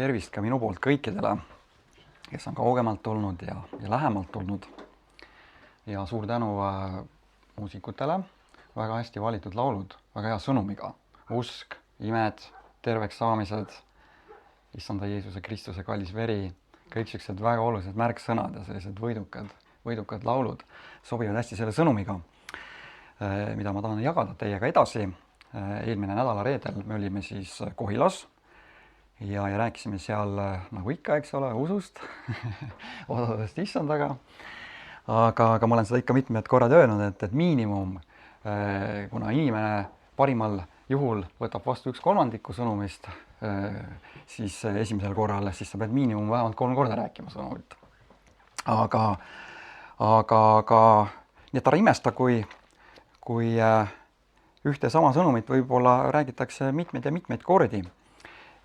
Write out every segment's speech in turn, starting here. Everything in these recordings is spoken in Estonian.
tervist ka minu poolt kõikidele, kes on kaugemalt tulnud ja lähemalt tulnud. Ja suur tänu muusikutele, väga hästi valitud laulud, väga hea sõnumiga. Usk, imed, terveks saamised, issanda Jeesuse Kristuse kallis veri, kõik sellised väga olulised märksõnad ja sellised võidukad laulud sobivad hästi selle sõnumiga, mida ma tahan jagada teiega edasi. Eelmine nädala reedel me olime siis Kohilas ja rääkisime seal nagu ikka, eks ole, usust, osadest issandaga. Aga ma olen seda ikka mitmed korrad öelnud, et miinimum, kuna inimene parimal juhul võtab vastu 1/3 sõnumist, siis esimesel korral siis sa pead miinimum vähemalt 3 korda rääkima sõnumit. Aga nii et ära imesta, kui ühte sama sõnumit võib-olla räägitakse mitmeid kordi.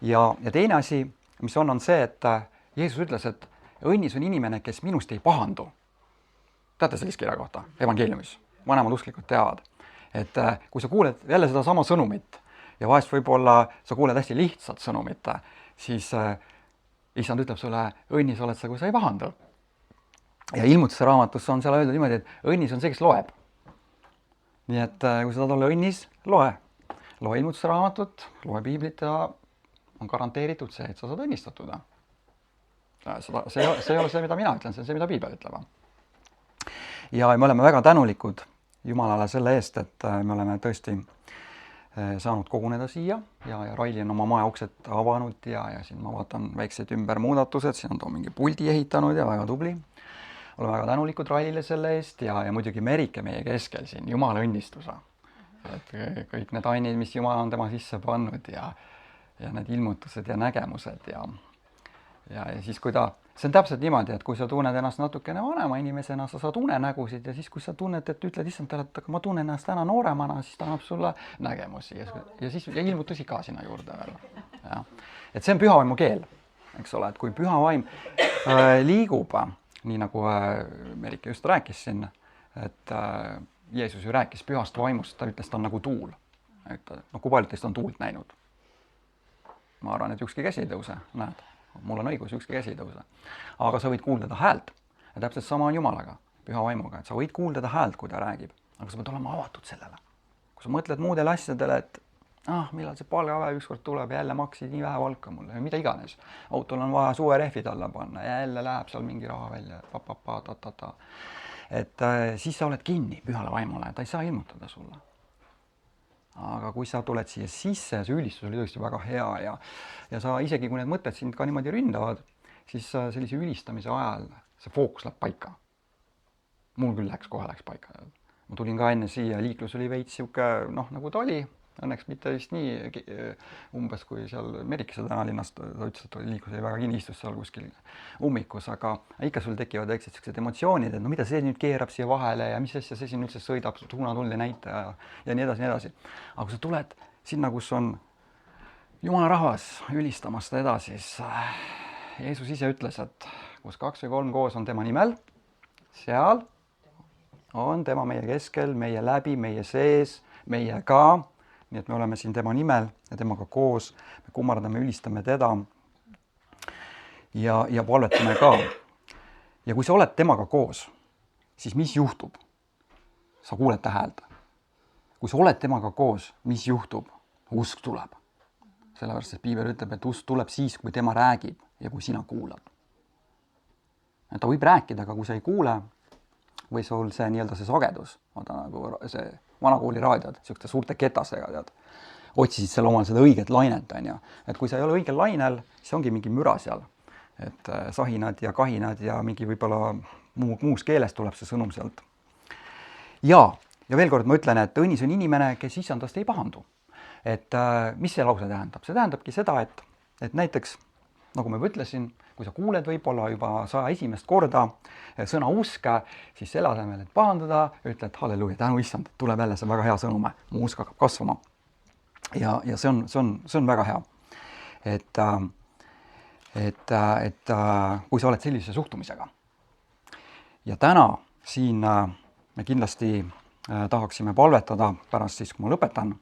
Ja teine asi, mis on see, et Jeesus ütles, et õnnis on inimene, kes minust ei pahandu. Teate sellist kirja kohta evangeeliumis? Vanemad usklikud teavad. Et kui sa kuuled jälle seda sama sõnumit ja vahest võib-olla sa kuuled hästi lihtsat sõnumit, siis issand ütleb sulle, õnnis oled sa, kui sa ei pahandu. Ja Ilmutuse raamatus on seal öeldud niimoodi, et õnnis on see, kes loeb. Nii et kui sa tahad olla õnnis, loe Ilmutuse raamatut, loe piiblit ja on garanteeritud see, et sa saad õnnistatud. See ei ole see, mida mina ütlen, see on see, mida piibel ütleb. Ja me oleme väga tänulikud Jumalale selle eest, et me oleme tõesti saanud koguneda siia ja Raili on oma maja uksed avanud ja siin ma vaatan väiksed ümbermuudatused, siin on ta mingi puldi ehitanud ja väga tubli. Oleme väga tänulikud Railile selle eest ja muidugi Merike meie keskel siin, Jumala õnnistuse. Et kõik need ained, mis Jumal on tema sisse pannud ja need ilmutused ja nägemused ja siis kui see on täpselt niimoodi, et kui sa tunned ennast natukene vanema inimesena, sa saad unenägusid ja siis kui sa tunned, et ütled issand talle, et ma tunnen ennast täna nooremana, siis ta annab sulle nägemusi ja siis ilmutusi ka sinna juurde veel. Ja. Et see on pühavaimu keel, eks ole, et kui püha vaim liigub, nii nagu Merike just rääkis siin, et Jeesus ju rääkis pühast vaimust, ta ütles, ta on nagu tuul. Kui paljud teist on tuult näinud? Ma arvan, et ükski käsi ei tõuse, näed. Mul on õigus, ükski käsi ei tõuse. Aga sa võid kuulda häält. Ja täpselt sama on Jumalaga, püha vaimuga. Et sa võid kuulda häält, kui ta räägib. Aga sa pead olema avatud sellele. Kui sa mõtled muudele asjadele, et millal see palgapäev ükskord tuleb, jälle maksid nii vähe valka mulle, mida iganes. Autol on vaja suverehvid alla panna, jälle läheb seal mingi raha välja, ta. Et siis sa oled kinni pühale vaimule, ta ei saa ilmutada sulle. Aga kui sa tuled siia sisse, see ülistus oli tõesti väga hea ja sa isegi, kui need mõtted sind ka niimoodi ründavad, siis sellise ülistamise ajal see fookus läheb paika. Mul küll kohe läks paika. Ma tulin ka enne siia, liiklus oli veits siuke, nagu ta oli. Õnneks mitte vist nii umbes, kui seal Merikese tänalinnast, ta ütles, et liiklus oli väga kinni, istus seal kuskil ummikus, aga ikka sul tekivad sellised emotsioonid, et mida see nüüd keerab siia vahele ja mis asja see siin üldse sõidab, suunatulli näitaja ja nii edasi. Aga kui sa tuled sinna, kus on Jumala rahvas ülistamas seda edasi, siis Jeesus ise ütles, et kus 2 või 3 koos on tema nimel, seal on tema meie keskel, meie läbi, meie sees, meie ka. Nii et me oleme siin tema nimel ja temaga koos, me kummardame, ülistame teda ja palvetame ka. Ja kui sa oled temaga koos, siis mis juhtub? Sa kuuled ta häält. Kui sa oled temaga koos, mis juhtub? Usk tuleb. Sellepärast, et piibel ütleb, et usk tuleb siis, kui tema räägib ja kui sina kuulad. Ta võib rääkida, aga kui sa ei kuule, või sul see nii-öelda see sagedus, nagu see vanakooli raadiod, siukte suurte ketasega, tead, otsisid seal omal seda õiget lainet, on. Et kui sa ei ole õigel lainel, siis ongi mingi müra seal, et sahinad ja kahinad ja mingi võib-olla muus keeles tuleb see sõnum sealt. Ja veel kord ma ütlen, et õnnis on inimene, kes issandast ei pahandu. Et mis see lause tähendab? See tähendabki seda, et näiteks, nagu ma ütlesin, kui sa kuuled võib-olla juba 101. korda sõna usk, siis selle asemel, et pahandada, ütled halleluuja, tänu issand, tuleb jälle see väga hea sõnum, mu usk hakkab kasvama. Ja see on väga hea. Et kui sa oled sellise suhtumisega. Ja täna siin me kindlasti tahaksime palvetada pärast siis, kui ma lõpetan,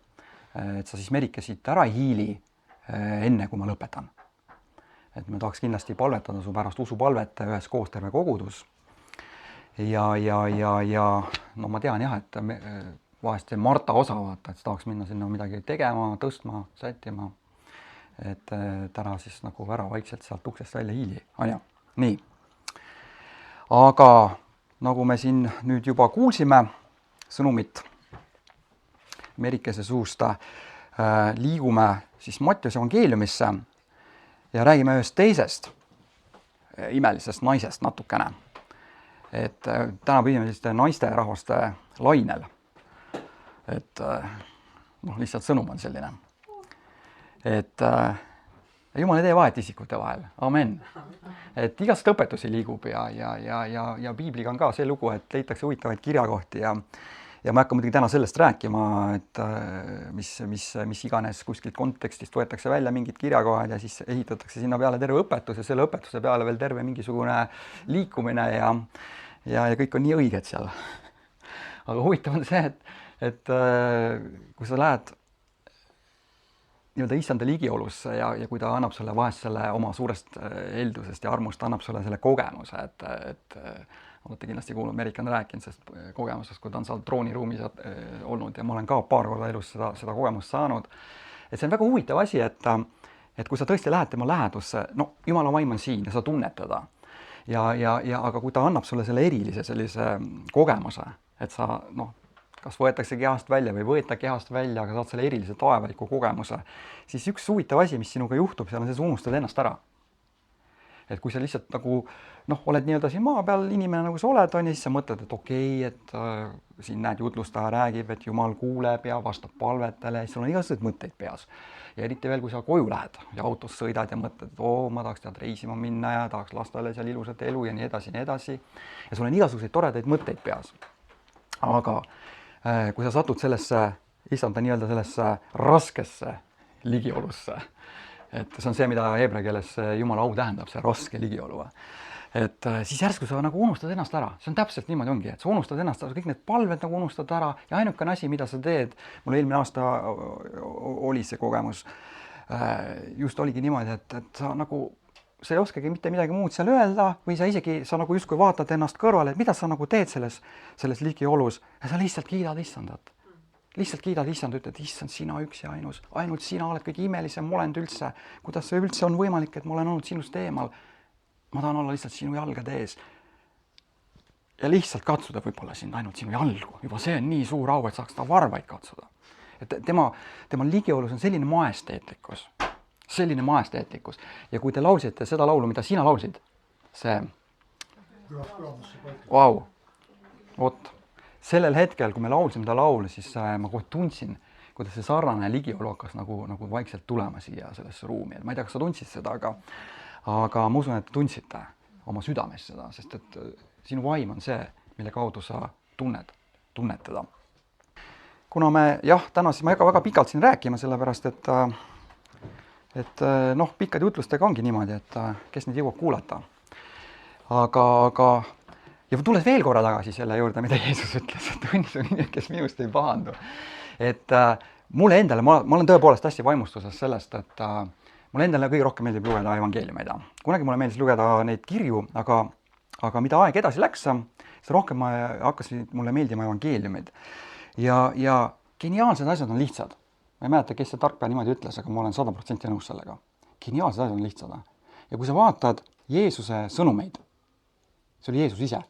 et sa siis Merike siit ära ei hiili enne, kui ma lõpetan. tahaks kindlasti palvetada su pärast usupalvet ühes koos terve kogudus. Ja no ma tean jah, et vahest see Marta osa vaata, et tahaks minna sinna midagi tegema, tõstma, sättima. Et täna siis nagu ära vaikselt sealt uksest välja hiili, Anja. Nii. Aga nagu me siin nüüd juba kuulsime sõnumit Merikese suust, liigume siis Mattiuse evangeeliumisse ja räägime ühest teisest imelisest naisest natukene. Et täna pidime selliste naiste rahvaste lainel. Et noh, lihtsalt sõnum on selline. Et Jumal ei tee vahet isikute vahel. Amen. Et igast õpetusi liigub ja piibliga on ka see lugu, et leitakse huvitavaid kirjakohti ja ma ei hakka muidugi täna sellest rääkima, et mis iganes kuskilt kontekstist võetakse välja mingid kirjakohad ja siis ehitatakse sinna peale terve õpetus ja selle õpetuse peale veel terve mingisugune liikumine ja kõik on nii õiged seal. Aga huvitav on see, et kui sa lähed nii-öelda issanda ligiolusse ja kui ta annab sulle vahest selle oma suurest heldusest ja armust, annab sulle selle kogemuse, et olete kindlasti kuulnud, Merike on rääkinud sellest kogemusest, kui ta on seal trooniruumis olnud ja ma olen ka paar korda elus seda kogemust saanud. Et see on väga huvitav asi, et kui sa tõesti lähed tema lähedusse, no Jumala vaim on siin ja sa tunned teda. Aga kui ta annab sulle selle erilise sellise kogemuse, et sa kas võetakse kehast välja või võeta kehast välja, aga saad selle erilise taevaliku kogemuse, siis üks huvitav asi, mis sinuga juhtub, seal on see, sa unustad ennast ära. Et kui sa lihtsalt nagu, oled nii-öelda siin maa peal inimene nagu sa oled, on ja siis sa mõtled, et okei, et siin näed, jutlustaja räägib, et Jumal kuuleb ja vastab palvetele ja siis sul on igasugused mõtteid peas. Ja eriti veel, kui sa koju lähed ja autos sõidad ja mõtled, et ma tahaks tead reisima minna ja tahaks lastele seal ilusat elu ja nii edasi. Ja sul on igasuguseid toredaid mõtteid peas. Aga kui sa satud sellesse, issanda nii-öelda sellesse raskesse ligiolusse, et see on see, mida heebrea keeles Jumala au tähendab, see raske ligiolu. Et siis järsku sa nagu unustad ennast ära. See on täpselt niimoodi ongi, et sa unustad ennast ära, kõik need palved nagu unustad ära ja ainukene asi, mida sa teed, mul eelmine aasta oli see kogemus, just oligi niimoodi, et sa nagu, sa ei oskagi mitte midagi muud seal öelda või sa nagu justkui vaatad ennast kõrvale, et mida sa nagu teed selles ligiolus ja sa lihtsalt kiidad issandat. Lihtsalt kiidad issand, ütled, issand, sina üks ja ainult sina oled kõige imelisem olend üldse. Kuidas see üldse on võimalik, et ma olen olnud sinust eemal? Ma tahan olla lihtsalt sinu jalgade ees. Ja lihtsalt katsuda võib-olla sind ainult sinu jalgu. Juba see on nii suur au, et saaks ta varvaid katsuda. Et tema ligiolus on selline majesteetlikkus. Ja kui te laulsite seda laulu, mida sina laulsid, see sellel hetkel, kui me laulsime ta laulu, siis ma kohe tundsin, kuidas see sarnane ligiolu hakkas nagu vaikselt tulema siia sellesse ruumi. Ma ei tea, kas sa tundsid seda, aga ma usun, et tundsite oma südames seda, sest et sinu vaim on see, mille kaudu sa tunned teda. Kuna me, täna siis ma ei hakka väga pikalt siin rääkima, sellepärast, et pikkad jutlustega ongi niimoodi, et kes neid jõuab kuulata. Ja tulles veel korra tagasi selle juurde, mida Jeesus ütles, et õnnis on inimene, kes minust ei pahandu. Et mulle endale, ma olen tõepoolest hästi vaimustuses sellest, et mulle endale kõige rohkem meeldib lugeda evangeeliumeid. Kunagi mulle meeldis lugeda neid kirju, aga mida aeg edasi läks, seda rohkem hakkasid mulle meeldima evangeeliumid. Ja geniaalsed asjad on lihtsad. Ma ei mäleta, kes see tarkpea niimoodi ütles, aga ma olen 100% nõus sellega. Geniaalsed asjad on lihtsad. Ja kui sa vaatad Jeesuse sõnumeid, see oli Jeesus ise.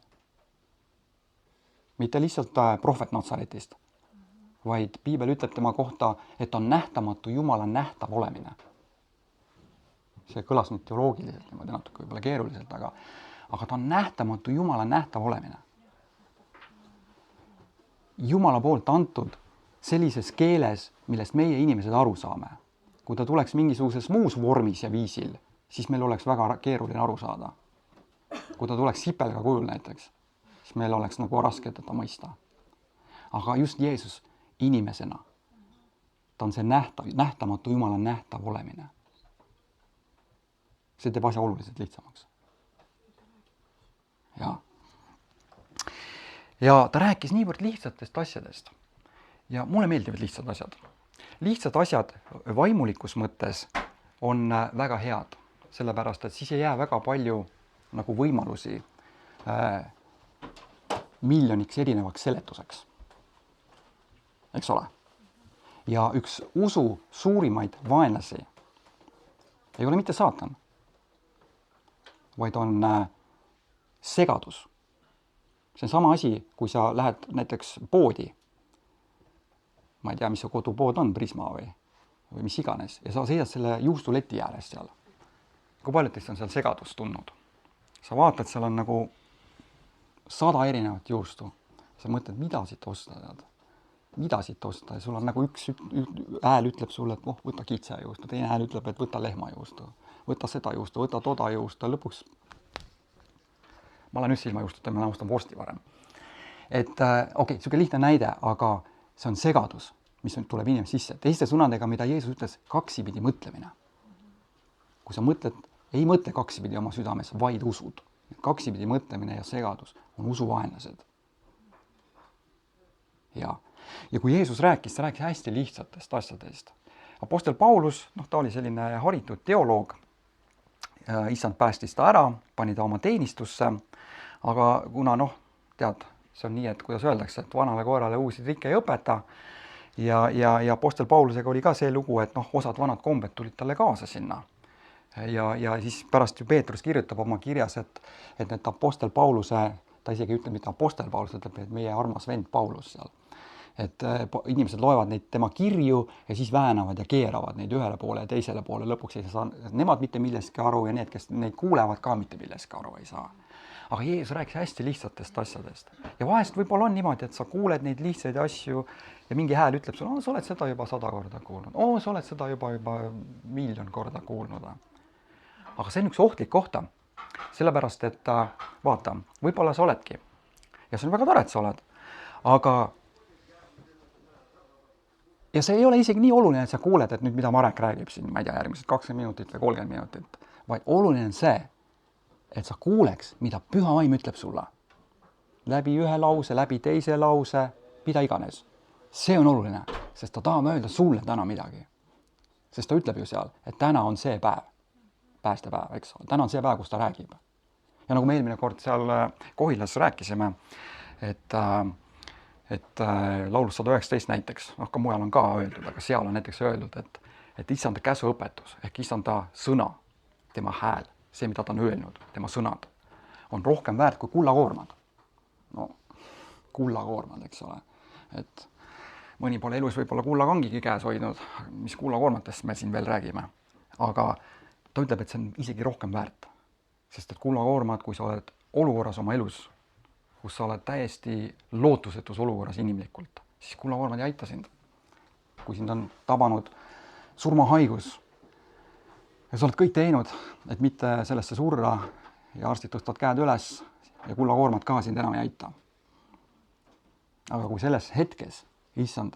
Mitte lihtsalt prohvet Natsaretist, vaid piibel ütleb tema kohta, et on nähtamatu Jumala nähtav olemine. See kõlas nüüd teoloogiliselt, niimoodi natuke võib-olla keeruliselt, aga ta on nähtamatu Jumala nähtav olemine. Jumala poolt antud sellises keeles, millest meie inimesed aru saame. Kui ta tuleks mingisuguses muus vormis ja viisil, siis meil oleks väga keeruline aru saada. Kui ta tuleks sipelga kujul näiteks, siis meil oleks nagu raske teda mõista. Aga just Jeesus inimesena, ta on see nähtamatu Jumala nähtav olemine. See teeb asja oluliselt lihtsamaks. Ja ta rääkis niivõrd lihtsatest asjadest. Ja mulle meeldivad lihtsad asjad. Lihtsad asjad vaimulikus mõttes on väga head. sellepärast et siis ei jää väga palju nagu võimalusi miljoniks erinevaks seletuseks. Eks ole? Ja üks usu suurimaid vaenlasi ei ole mitte saatan, vaid on segadus. See on sama asi, kui sa lähed näiteks poodi. Ma ei tea, mis su kodupood on, Prisma või mis iganes. Ja sa seisad selle juustuleti ääres seal. Kui palju teist on seal segadust tundnud? Sa vaatad, seal on nagu 100 erinevat juustu. Sa mõtled, mida siit osta tead? Mida siit osta? Ja sul on nagu üks hääl ütleb sulle, et võta kitse juustu. Teine hääl ütleb, et võta lehma juustu. Võta seda juustu, võta toda juustu. Lõpuks ma olen just ilma juustuta, ma ostan vorsti varem. Et okei, siuke lihtne näide, aga see on segadus, mis tuleb inimene sisse. Teiste sõnadega, mida Jeesus ütles, kaksipidi mõtlemine. Kui sa mõtled, ei mõtle kaksipidi oma südames, vaid usud. Kaksipidi mõtlemine ja segadus on usuvaenlased. Ja kui Jeesus rääkis, ta rääkis hästi lihtsatest asjadest. Apostel Paulus, ta oli selline haritud teoloog. Issand päästis ta ära, pani ta oma teenistusse, aga kuna tead, see on nii, et kuidas öeldakse, et vanale koerale uusi trikke ei õpeta ja Apostel Paulusega oli ka see lugu, et osad vanad kombed tulid talle kaasa sinna. Ja siis pärast ju Peetrus kirjutab oma kirjas, et need Apostel Pauluse, ta isegi ütleb, mitte Apostel Paulus, ütleb, et meie armas vend Paulus seal. Et inimesed loevad neid tema kirju ja siis väänavad ja keeravad neid ühele poole ja teisele poole. Lõpuks ei saa nemad mitte millestki aru ja need, kes neid kuulevad, ka mitte millestki aru ei saa. Aga Jeesus rääkis hästi lihtsatest asjadest. Ja vahest võib-olla on niimoodi, et sa kuuled neid lihtsaid asju ja mingi hääl ütleb sulle, sa oled seda juba 100 korda kuulnud. Sa oled seda juba 1,000,000 korda kuulnud. Aga see on üks ohtlik kohta. Sellepärast, et vaata, võib-olla sa oledki. Ja see on väga tore, et sa oled. Ja see ei ole isegi nii oluline, et sa kuuled, et nüüd mida Marek räägib siin, ma ei tea, järgmised 20 minutit või 30 minutit, vaid oluline on see, et sa kuuleks, mida Püha Vaim ütleb sulle. Läbi ühe lause, läbi teise lause, mida iganes. See on oluline, sest ta tahab öelda sulle täna midagi. Sest ta ütleb ju seal, et täna on see päev, päästepäev, eks ole. Täna on see päev, kus ta räägib. Ja nagu me eelmine kord seal Kohilas rääkisime, et laulus 119 näiteks, ka mujal on ka öeldud, aga seal on näiteks öeldud, et issanda käsuõpetus ehk issanda sõna, tema hääl, see, mida ta on öelnud, tema sõnad, on rohkem väärt kui kullakoormad. Kullakoormad, eks ole. Et mõni pole elus võib-olla kullakangigi käes hoidnud, mis kullakoormatest me siin veel räägime. Aga ta ütleb, et see on isegi rohkem väärt. Sest et kullakoormad, kui sa oled olukorras oma elus, kus sa oled täiesti lootusetus olukorras inimlikult, siis kullakoormad ei aita sind. Kui sind on tabanud surmahaigus ja sa oled kõik teinud, et mitte sellesse surra ja arstid tõstavad käed üles ja kullakoormad ka sind enam ei aita. Aga kui selles hetkes issand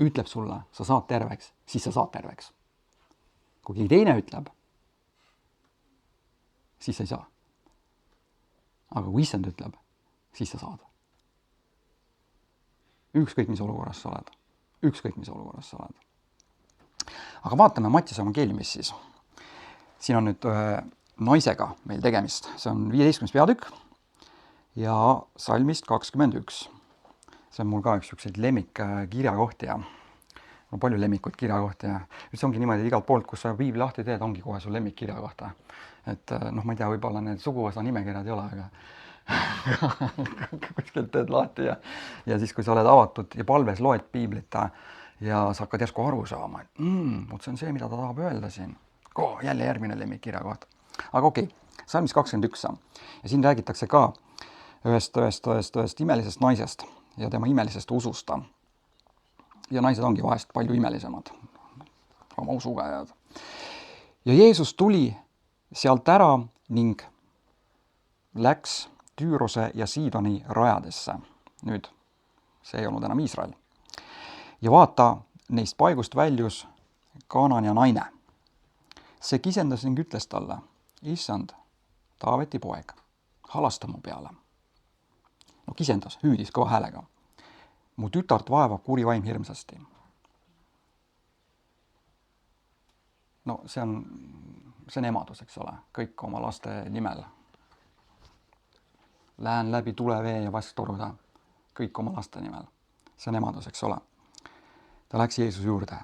ütleb sulle, sa saad terveks, siis sa saad terveks. Kui keegi teine ütleb, siis sa ei saa. Aga kui issand ütleb, siis sa saad. Ükskõik, mis olukorras sa oled. Ükskõik, mis olukorras sa oled. Aga vaatame Mattiuse evangeeliumis siis. Siin on nüüd naisega meil tegemist. See on 15. peatükk ja salmist 21. See on mul ka üks lemmik kirjakohti ja palju lemmikuid kirjakohti ja see ongi niimoodi igalt poolt, kus sa piibli lahti teed, ongi kohe su lemmik kirjakohta. Et ma ei tea, võib-olla need suguvõsa nimekirjad ei ole, aga kuskilt teed lahti ja siis, kui sa oled avatud ja palves loed piiblit ja sa hakkad järsku aru saama, et see on see, mida ta tahab öelda siin. Jälle järgmine lemmik kirjakoht. Aga okei, salmis 21. Ja siin räägitakse ka ühest imelisest naisest ja tema imelisest usust. Ja naised ongi vahest palju imelisemad oma usuga. Ja Jeesus tuli sealt ära ning läks Tüürose ja Siidoni rajadesse. Nüüd, see ei olnud enam Iisrael. Ja vaata, neist paigust väljus Kaanania naine. See kisendas ning ütles talle, issand, Taaveti poeg, halasta mu peale. Kisendas, hüüdis kõva häälega. Mu tütart vaevab kuri vaim hirmsasti. See on see on emadus, eks ole, kõik oma laste nimel. Lähen läbi tule, vee ja vasktoruda, kõik oma laste nimel. See on emadus, eks ole. Ta läks Jeesuse juurde.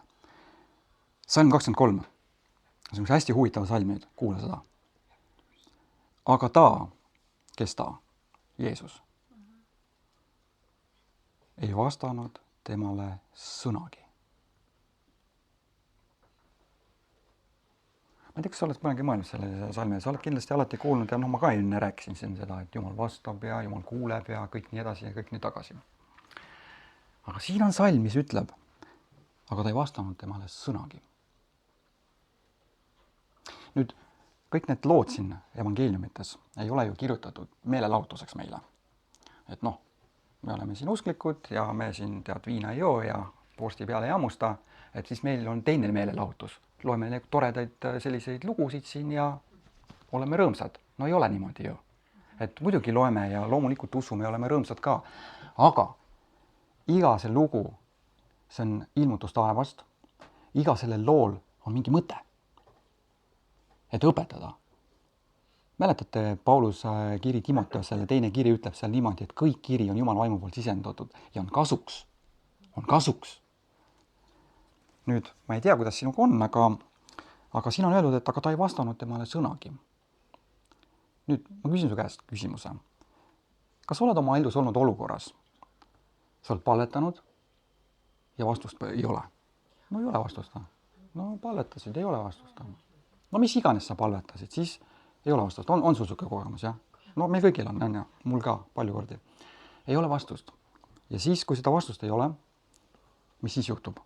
Salm 23. See on üks hästi huvitav salm nüüd, kuula seda. Aga ta, kes ta, Jeesus, ei vastanud temale sõnagi. Ma ei tea, kas sa oled kunagi mõelnud selle salmi, sa oled kindlasti alati kuulnud ja ma ka enne rääkisin siin seda, et Jumal vastab ja Jumal kuuleb ja kõik nii edasi ja kõik nii tagasi. Aga siin on salm, mis ütleb, aga ta ei vastanud temale sõnagi. Nüüd, kõik need lood siin evangeeliumites ei ole ju kirjutatud meelelahutuseks meile. Et me oleme siin usklikud ja me siin viina ei joo ja vorsti peale ei hammusta, et siis meil on teine meelelahutus. Loeme neid toredaid selliseid lugusid siin ja oleme rõõmsad. No ei ole niimoodi ju. Et muidugi loeme ja loomulikult usume ja oleme rõõmsad ka. Aga iga see lugu, see on ilmutus taevast, iga sellel lool on mingi mõte. Et õpetada. Mäletate, Paulus kiri Timoteosele, teine kiri ütleb seal niimoodi, et kõik kiri on Jumala vaimu poolt sisendatud ja on kasuks. On kasuks. Nüüd, ma ei tea, kuidas sinuga on, aga siin on öeldud, et aga ta ei vastanud temale sõnagi. Nüüd, ma küsin su käest küsimuse. Kas oled oma elus olnud olukorras? Sa oled palvetanud ja vastust ei ole. No ei ole vastust. No palvetasid, ei ole vastust. No mis iganes sa palvetasid, siis ei ole vastust. On sul siuke kogemus, jah? No meil kõigil on ja mul ka palju kordi. Ei ole vastust. Ja siis, kui seda vastust ei ole, mis siis juhtub?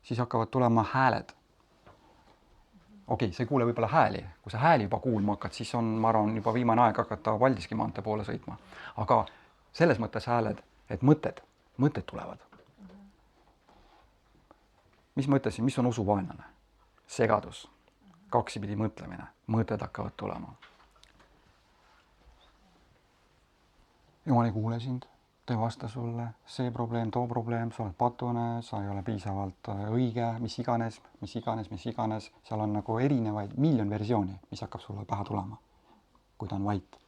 Siis hakkavad tulema hääled. Okei, sa ei kuule võib-olla hääli. Kui sa hääli juba kuulma hakkad, siis on, ma arvan, juba viimane aeg hakata Valdiski maantee poole sõitma. Aga selles mõttes hääled, et mõtted tulevad. Mis ma ütlesin, mis on usuvaenlane? Segadus, kaksipidi mõtlemine, mõtted hakkavad tulema. Jumal ei kuule sind, ta ei vasta sulle, see probleem, too probleem, sa oled patune, sa ei ole piisavalt õige, mis iganes, seal on nagu erinevaid miljon versiooni, mis hakkab sulle pähe tulema, kui ta on vait.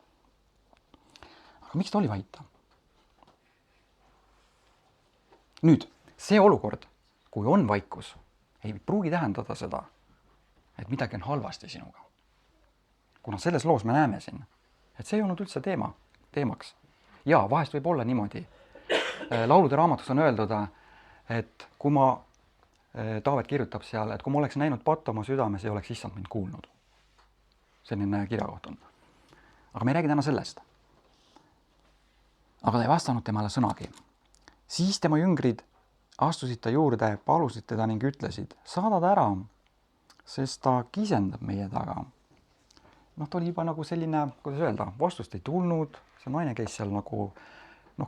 Aga miks ta oli vait? Nüüd, see olukord, kui on vaikus, ei pruugi tähendada seda, et midagi on halvasti sinuga. Kuna selles loos me näeme siin, et see ei olnud üldse teemaks. Ja vahest võib olla niimoodi. Laulude raamatus on öeldud, et kui Taavet kirjutab seal, et kui ma oleks näinud pattu oma südames, ei oleks issand mind kuulnud. Selline kirjakoht on. Aga me ei räägi täna sellest. Aga ta ei vastanud temale sõnagi. Siis tema jüngrid astusid ta juurde, palusid teda ning ütlesid, saada ta ära, sest ta kisendab meie taga. Ta oli juba nagu selline, kuidas öelda, vastust ei tulnud, see naine käis seal nagu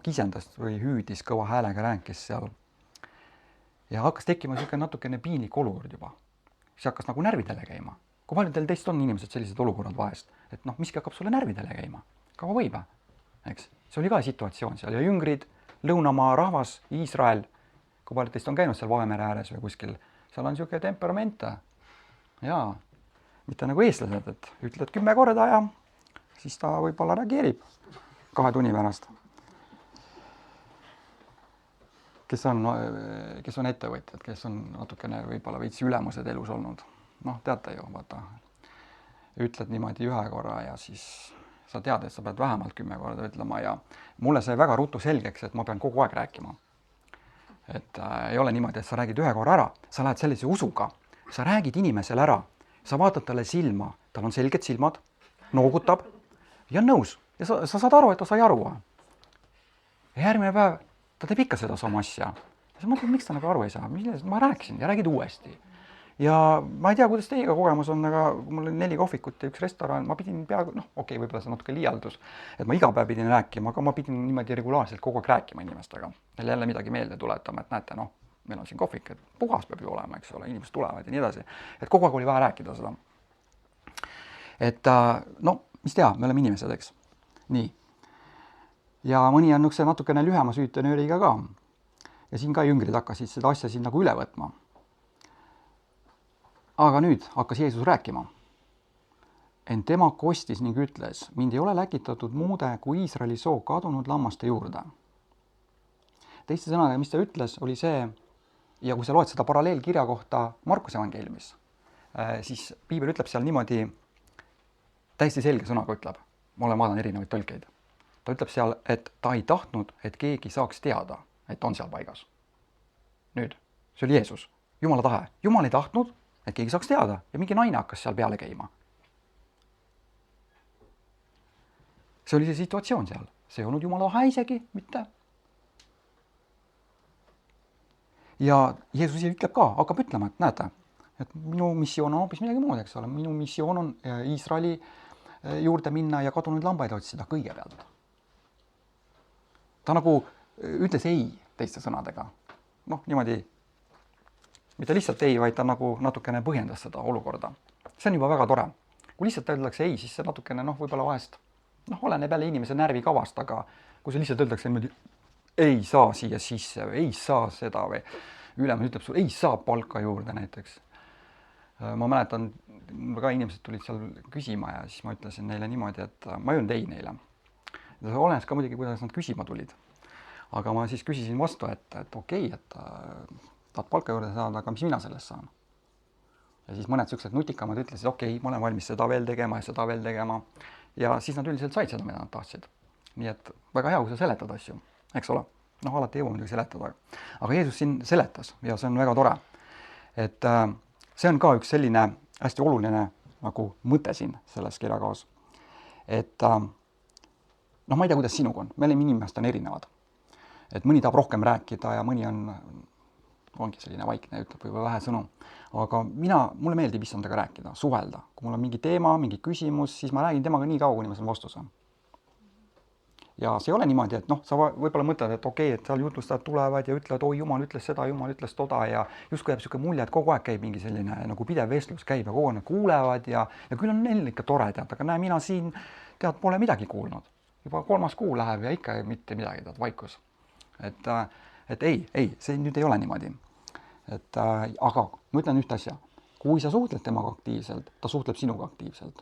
kisendas või hüüdis kõva häälega rääkis seal. Ja hakkas tekkima selline natukene piinlik olukord juba. See hakkas nagu närvidele käima. Kui paljudel teist on inimesed sellised olukorrad vahest, et miski hakkab sulle närvidele käima. Kaua võib, eks? See oli ka situatsioon seal ja jüngrid, lõunamaa rahvas, Iisrael, kui paljud teist on käinud seal Vahemere ääres või kuskil, seal on siuke temperament. Jaa. Mitte nagu eestlased, et ütled 10 korda ja siis ta võib-olla reageerib 2 tunni pärast. Kes on ettevõtjad, kes on natukene võib-olla veits ülemused elus olnud. Teate ju, vaata, ütled niimoodi 1 korra ja siis sa tead, et sa pead vähemalt 10 korda ütlema ja mulle sai väga rutu selgeks, et ma pean kogu aeg rääkima. Et ei ole niimoodi, et sa räägid 1 korra ära, sa lähed sellise usuga, sa räägid inimesele ära. Sa vaatad talle silma, tal on selged silmad, noogutab ja on nõus. Ja sa saad aru, et ta sai aru. Ja järgmine päev ta teeb ikka seda sama asja. Ja sa mõtled, miks ta nagu aru ei saa? Ma rääkisin ja räägid uuesti. Ja ma ei tea, kuidas teiega kogemus on, aga mul oli 4 kohvikut ja 1 restoran. Ma pidin peaaegu, võib-olla see on natuke liialdus, et ma iga päev pidin rääkima, aga ma pidin niimoodi regulaarselt kogu aeg rääkima inimestega. Neile jälle midagi meelde tuletama, et näete, meil on siin kohvik, et puhas peab ju olema, eks ole, inimesed tulevad ja nii edasi. Et kogu aeg oli vaja rääkida seda. Et mis tea, me oleme inimesed, eks. Nii. Ja mõni on natukene lühema süütenööriga ka. Ja siin ka jüngrid hakkasid seda asja siin nagu üle võtma. aga nüüd hakkas Jeesus rääkima. Ent tema kostis ning ütles, mind ei ole läkitatud muude kui Iisraeli soo kadunud lammaste juurde. Teiste sõnadega, mis ta ütles, oli see, ja kui sa loed seda paralleelkirja kohta Markuse evangeeliumis, siis piibel ütleb seal niimoodi, täiesti selge sõnaga ütleb, ma olen vaadanud erinevaid tõlkeid. Ta ütleb seal, et ta ei tahtnud, et keegi saaks teada, et on seal paigas. Nüüd, see oli Jeesus, Jumala tahe. Jumal ei tahtnud, et keegi saaks teada ja mingi naine hakkas seal peale käima. See oli see situatsioon seal. See ei olnud Jumala tahe isegi, mitte. Ja Jeesus ütleb ka, hakkab ütlema, et näete, et minu missioon on hoopis midagi muud, eks ole. Minu missioon on Iisraeli juurde minna ja kadunud lambaid otsida kõigepealt. Ta nagu ütles ei teiste sõnadega. Noh, niimoodi, mitte lihtsalt ei, vaid ta nagu natukene põhjendas seda olukorda. See on juba väga tore. Kui lihtsalt öeldakse ei, siis see natukene, võib-olla vahest, oleneb jälle inimese närvikavast, aga kui see lihtsalt öeldakse niimoodi, ei saa siia sisse või ei saa seda või ülemus ütleb sulle, ei saa palka juurde näiteks. Ma mäletan, ka inimesed tulid seal küsima ja siis ma ütlesin neile niimoodi, et ma ei öelnud ei neile. Olenes ka muidugi, kuidas nad küsima tulid. Aga ma siis küsisin vastu, et okei, et tahad palka juurde saada, aga mis mina sellest saan? Ja siis mõned sellised nutikamad ütlesid, okei, ma olen valmis seda veel tegema ja seda veel tegema. Ja siis nad üldiselt said seda, mida nad tahtsid. Nii et väga hea, kui sa seletad asju, eks ole. Alati ei jõua muidugi seletada. Aga Jeesus siin seletas ja see on väga tore. Et see on ka üks selline hästi oluline nagu mõte siin selles kirjakaos. Et ma ei tea, kuidas sinuga on. Meil inimesed on erinevad. Et mõni tahab rohkem rääkida ja mõni ongi selline vaikne, ütleb võib-olla vähe sõnu. Aga mulle meeldib issandaga rääkida, suhelda. Kui mul on mingi teema, mingi küsimus, siis ma räägin temaga nii kaua, kuni ma saan vastuse. Ja see ei ole niimoodi, et sa võib-olla mõtled, et okei, et seal jutlustajad tulevad ja ütlevad, oi, Jumal ütles seda, Jumal ütles toda ja justkui jääb selline mulje, et kogu aeg käib mingi selline nagu pidev vestlus käib ja kogu aeg kuulevad ja küll on neil ikka tore, aga näe, mina siin pole midagi kuulnud. Juba 3. kuu läheb ja ikka mitte midagi, vaikus. Et ei, see nüüd ei ole niimoodi. Aga ma ütlen ühte asja. Kui sa suhtled temaga aktiivselt, ta suhtleb sinuga aktiivselt.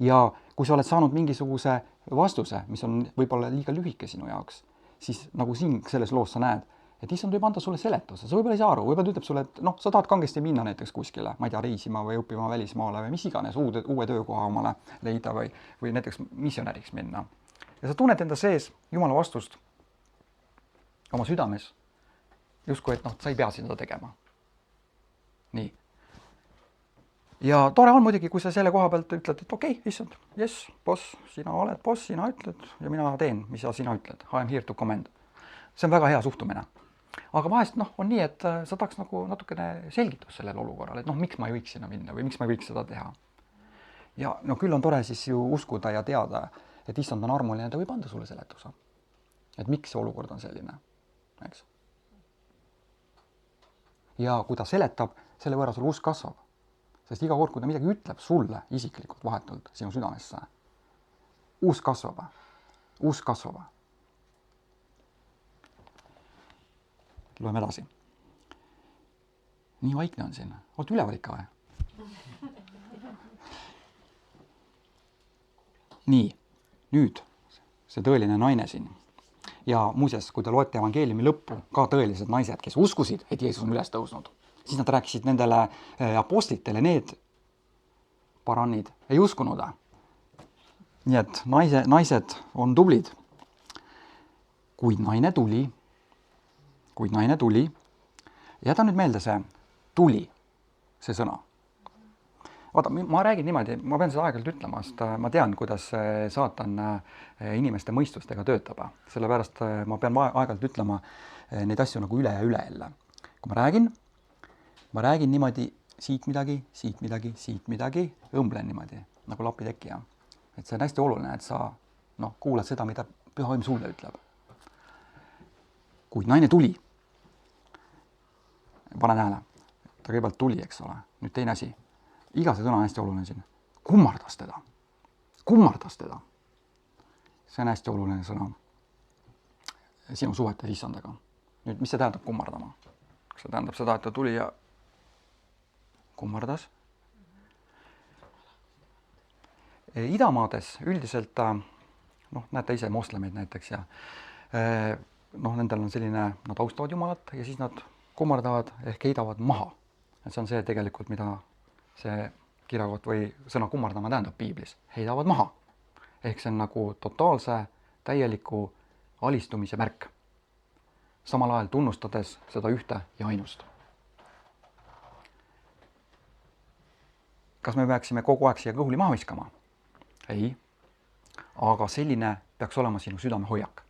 Ja kui sa oled saanud mingisuguse vastuse, mis on võib-olla liiga lühike sinu jaoks, siis nagu siin selles loos sa näed, et issand võib anda sulle seletuse. Sa võib-olla ei saa aru, võib-olla ütleb sulle, et sa tahad kangesti minna näiteks kuskile, ma ei tea, reisima või õppima välismaale või mis iganes, uue töökoha omale leida või näiteks missionäriks minna. Ja sa tunned enda sees Jumala vastust oma südames, justkui, et sa ei pea seda tegema. Nii. Ja tore on muidugi, kui sa selle koha pealt ütled, et okei, issand, yes, boss, sina oled boss, sina ütled ja mina teen, mis sina ütled. I am here to command. See on väga hea suhtumine. Aga vahest on nii, et sa tahaks nagu natukene selgitus sellele olukorrale, et miks ma ei võiks sinna minna või miks ma ei võiks seda teha. Ja küll on tore siis ju uskuda ja teada, et issand on armuline, ta võib anda sulle seletuse. Et miks see olukord on selline, eks? Ja kui ta seletab, selle võrra sul usk kasvab. Sest iga kord, kui ta midagi ütleb sulle isiklikult vahetult sinu südamesse, usk kasvab. Usk kasvab. Loeme edasi. Nii vaikne on siin. Oled üleval ikka või? Nii, nüüd see tõeline naine siin. Ja muuseas, kui te loete evangeeliumi lõppu, ka tõelised naised, kes uskusid, et Jeesus on üles tõusnud, siis nad rääkisid nendele apostlitele, need parannid ei uskunud. Nii et naised on tublid. Kuid naine tuli, jäta nüüd meelde see tuli, see sõna. Vaata, ma räägin niimoodi, ma pean seda aeg-ajalt ütlema, sest ma tean, kuidas saatan inimeste mõistustega töötab. Sellepärast ma pean aeg-ajalt ütlema neid asju nagu üle ja üle jälle. Kui ma räägin niimoodi siit midagi, õmblen niimoodi, nagu lapitekija. Et see on hästi oluline, et sa kuulad seda, mida Püha Vaim sulle ütleb. Kuid naine tuli. Pane tähele, ta kõigepealt tuli, eks ole. Nüüd teine asi. Iga see sõna on hästi oluline siin. Kummardas teda. See on hästi oluline sõna sinu suhetes issandaga. Nüüd, mis see tähendab kummardama? see tähendab seda, et ta tuli ja kummardas. Idamaades üldiselt, noh, näete ise moslemeid näiteks ja noh, nendel on selline, nad austavad Jumalat ja siis nad kummardavad ehk heidavad maha. Et see on see tegelikult, mida see kirjakoht või sõna kummardama tähendab piiblis. Heidavad maha. Ehk see on nagu totaalse, täieliku alistumise märk. Samal ajal tunnustades seda ühte ja ainust. Kas me peaksime kogu aeg siia kõhuli maha viskama? Ei. Aga selline peaks olema sinu südame hoiak,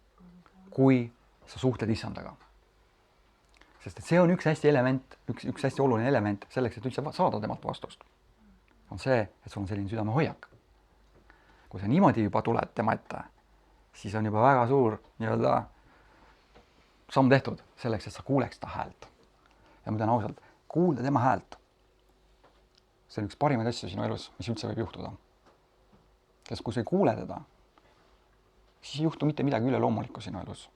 kui sa suhtled issandaga. Sest et see on üks hästi element, üks hästi oluline element selleks, et üldse saada temalt vastust. On see, et sul on selline südame hoiak. Kui sa niimoodi juba tuled tema ette, siis on juba väga suur nii-öelda samm tehtud selleks, et sa kuuleks ta häält. Ja ma tean ausalt, kuulda tema häält. See on üks parimaid asju sinu elus, mis üldse võib juhtuda. Sest kui sa ei kuule teda, siis ei juhtu mitte midagi üle loomulikku sinu elus.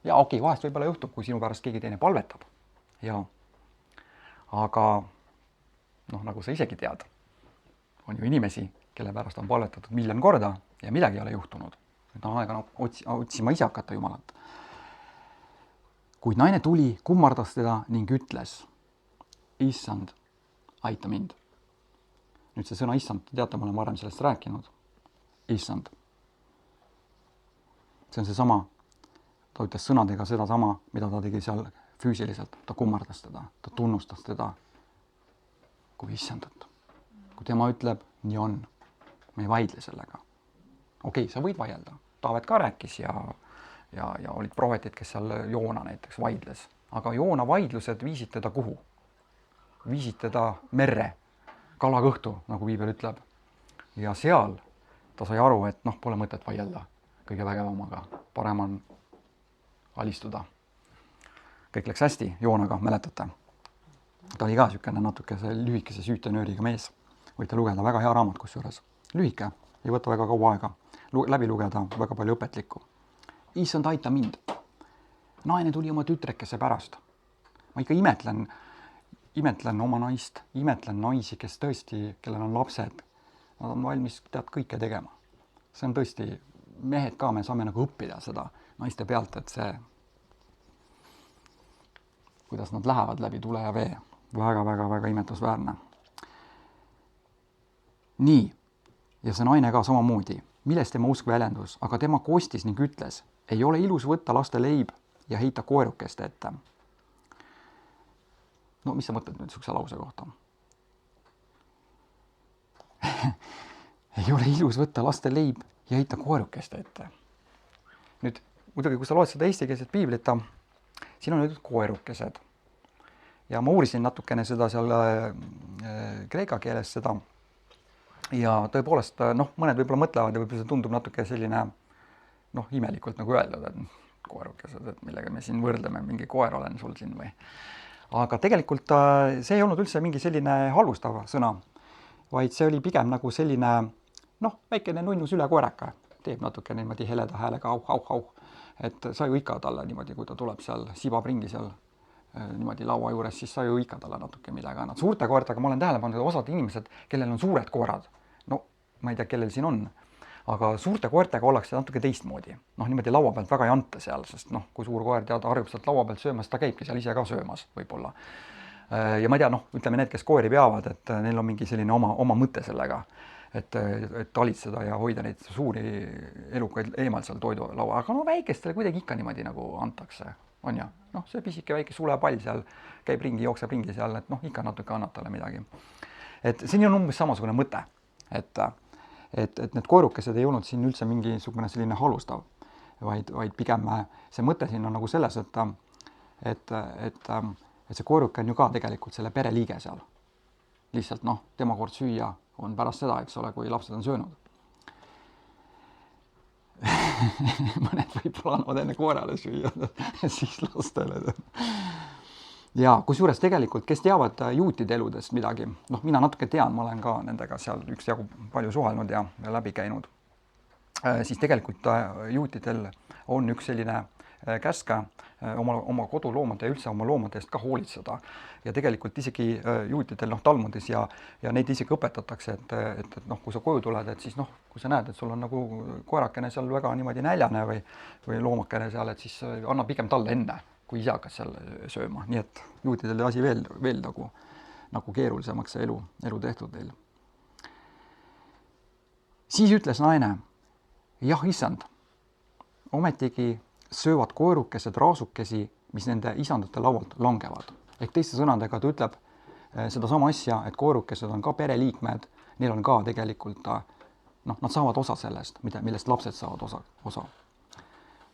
Ja okei, vahest võib-olla juhtub, kui sinu pärast keegi teine palvetab. Ja. Aga noh, nagu sa isegi tead, on ju inimesi, kelle pärast on palvetatud 1 miljon korda ja midagi ei ole juhtunud. Nüüd on aega otsima ise hakata Jumalat. Kuid naine tuli, kummardas teda ning ütles, issand, aita mind. Nüüd see sõna issand, teate, ma olen varem sellest rääkinud. Issand. See on see sama, ta ütles sõnadega seda sama, mida ta tegi seal füüsiliselt. Ta kummardas teda, ta tunnustas teda kui issandat. Kui tema ütleb, nii on, me ei vaidle sellega. Okei, sa võid vaielda. Taavet ka rääkis ja olid prohvetid, kes seal Joona näiteks vaidles. Aga Joona vaidlused viisid teda kuhu? Viisid teda merre, kalakõhtu, nagu piibel ütleb. Ja seal ta sai aru, et noh, pole mõtet vaielda kõige vägevamaga. Parem on alistuda. Kõik läks hästi Joonaga, mäletate. Ta oli ka sükene natuke see lühikese süütenööriga mees. Võite lugeda, väga hea raamat kusjuures. Lühike, ei võta väga kaua aega. Läbi lugeda väga palju õpetlikku. Issand, aita mind. Naine tuli oma tütrekese pärast. Ma ikka imetlen oma naist, imetlen naisi, kes tõesti, kellel on lapsed. Nad on valmis kõike tegema. See on tõesti, mehed ka, me saame nagu õppida seda naiste pealt, et see, kuidas nad lähevad läbi tule ja vee. Väga imetlusväärne. Nii, ja see naine ka samamoodi. Milles tema usk väljendus, aga tema kostis ning ütles, ei ole ilus võtta laste leib ja heita koerukeste ette. No, mis sa mõtled nüüd sükse lause kohta? Ei ole ilus võtta laste leib ja heita koerukeste ette. Nüüd, muidugi, kui sa loed seda eestikeelset piiblita, siin on öeldud koerukesed. Ja ma uurisin natukene seda seal kreeka keeles seda. Ja tõepoolest, noh, mõned võib-olla mõtlevad ja võib-olla see tundub natuke selline, noh, imelikult nagu öeldud, et koerukesed, et millega me siin võrdleme, mingi koer olen sul siin või. Aga tegelikult see ei olnud üldse mingi selline halvustav sõna, vaid see oli pigem nagu selline, noh, väikene nunnus üle koeraka, teeb natuke niimoodi heleda häälega au. Et sa ju ikka talle niimoodi, kui ta tuleb seal, sibab ringi seal niimoodi laua juures, siis sa ju ikka talle natuke midagi annad. Suurte koertega ma olen tähele pannud, osad inimesed, kellel on suured koerad, no ma ei tea, kellel siin on, aga suurte koertega ollakse natuke teistmoodi. Noh, niimoodi laua pealt väga ei anta seal, sest noh, kui suur koer teada harjub sealt laua pealt söömas, ta käibki seal ise ka söömas võib-olla. Ja ma ei tea, noh, ütleme need, kes koeri peavad, et neil on mingi selline oma mõte sellega, et talitseda ja hoida neid suuri elukaid eemalt seal toidulaua. Aga no väikestele kuidagi ikka niimoodi nagu antakse, on ja? Noh, see pisike väike sulepall seal käib ringi, jookseb ringi seal, et noh, ikka natuke annab talle midagi. Et siin on umbes samasugune mõte, et need koerukesed ei olnud siin üldse mingisugune selline halvustav, vaid pigem see mõte siin on nagu selles, et see koeruke on ju ka tegelikult selle pere liige seal. Lihtsalt noh, tema kord süüa on pärast seda, eks ole, kui lapsed on söönud. Mõned võib-olla annavad enne koerale süüa, siis lastele. Ja kusjuures tegelikult, kes teavad juutide eludest midagi, noh, mina natuke tean, ma olen ka nendega seal üksjagu palju suhelnud ja läbi käinud, siis tegelikult juutidel on üks selline käsk oma koduloomade ja üldse oma loomade eest ka hoolitseda. Ja tegelikult isegi juutidel Talmudis ja neid isegi õpetatakse, et kui sa koju tuled, et siis kui sa näed, et sul on nagu koerakene seal väga niimoodi näljane või loomakene seal, et siis anna pigem talle enne, kui ise hakkas seal sööma. Nii et juutidel asi veel nagu keerulisemaks see elu tehtud neil. Siis ütles naine, jah, issand, ometigi söövad koerukesed raasukesi, mis nende isandate laualt langevad. Ehk teiste sõnadega ta ütleb seda sama asja, et koerukesed on ka pereliikmed, neil on ka tegelikult, nad saavad osa sellest, millest lapsed saavad osa.